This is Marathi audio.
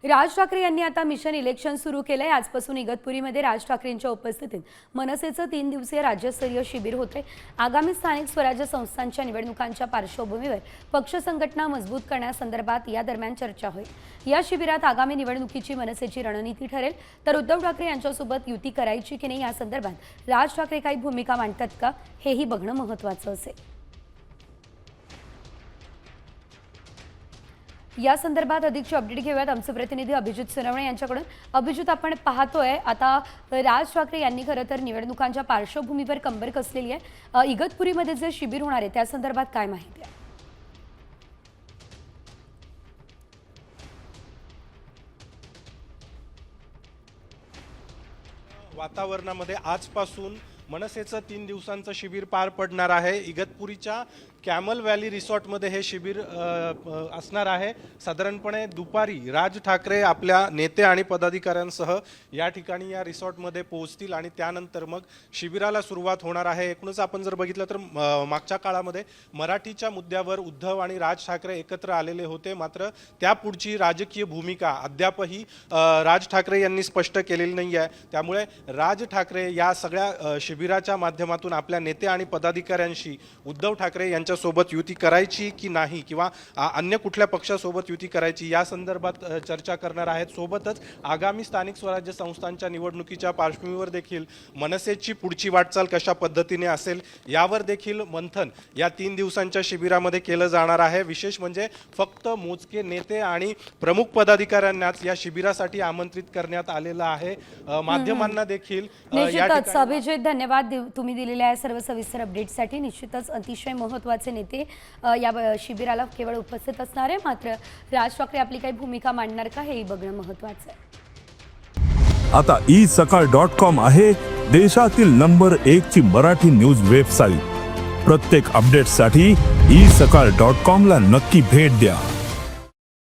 राज ठाकरे यांनी आता मिशन इलेक्शन सुरू केलंय। आजपासून इगतपुरीमध्ये राज ठाकरेंच्या उपस्थितीत मनसेचं 3 दिवसीय राज्यस्तरीय शिबिर होते। आगामी स्थानिक स्वराज्य संस्थांच्या निवडणुकांच्या पार्श्वभूमीवर पक्ष संघटना मजबूत करण्यासंदर्भात या दरम्यान चर्चा होईल। या शिबिरात आगामी निवडणुकीची मनसेची रणनीती ठरेल, तर उद्धव ठाकरे यांच्यासोबत युती करायची की नाही या संदर्भात राज ठाकरे काही भूमिका मांडतात का हेही बघणं महत्त्वाचं असेल। या संदर्भात अधिकची अपडेट घेऊयात आमचे प्रतिनिधी अभिजित सोनवणे यांच्याकडून। अभिजित, आपण पाहतोय आता राज ठाकरे यांनी खरं तर निवडणुकांच्या पार्श्वभूमीवर कंबर कसलेली आहे। इगतपुरीमध्ये जे शिबिर होणार आहे त्या संदर्भात काय माहिती आहे? वातावरणामध्ये आजपासून मनसेचं 3 दिवसांचं शिबिर पार पडणार आहे। इगतपुरीच्या कॅमल व्हॅली रिसॉर्टमध्ये हे शिबिर असणार आहे। साधारणपणे दुपारी राज ठाकरे आपल्या नेते आणि पदाधिकाऱ्यांसह या ठिकाणी या रिसॉर्टमध्ये पोहोचतील आणि त्यानंतर मग शिबिराला सुरुवात होणार आहे। एकूणच आपण जर बघितलं तर मागच्या काळामध्ये मराठीच्या मुद्द्यावर उद्धव आणि राज ठाकरे एकत्र आलेले होते, मात्र त्यापुढची राजकीय भूमिका अद्यापही राज ठाकरे यांनी स्पष्ट केलेली नाही आहे। त्यामुळे राज ठाकरे या सगळ्या शिबिराच्या माध्यमातून आपल्या नेते आणि पदाधिकाऱ्यांशी उद्धव ठाकरे यांच्यासोबत युती करायची की नाही किंवा अन्य कुठल्या पक्षासोबत युती करायची या संदर्भात चर्चा करणार आहेत। सोबतच आगामी स्थानिक स्वराज्य संस्थांच्या निवडणुकीच्या पार्श्वभूमीवर देखील मनसेची पुढची वाटचाल कशा पद्धतीने असेल यावर देखील मंथन या 3 दिवसांच्या शिबिरामध्ये केलं जाणार आहे। विशेष म्हणजे फक्त मोजके नेते आणि प्रमुख पदाधिकाऱ्यांनाच या शिबिरासाठी आमंत्रित करण्यात आलेलं आहे। माध्यमांना देखील निश्चितच अभिजित, धन्यवाद तुम्ही दिलेल्या सर्व सविस्तर अपडेटसाठी। निश्चितच अतिशय महत्त्वाचे नेते या शिबिराला केवळ उपस्थित असणार आहे, मात्र राज ठाकरे आपली काही भूमिका मांडणार का हेही बघणं महत्त्वाचं आहे। आता isakal.com आहे देशातील नंबर 1 ची मराठी न्यूज वेबसाईट। प्रत्येक अपडेटसाठी isakal.com ला नक्की भेट द्या।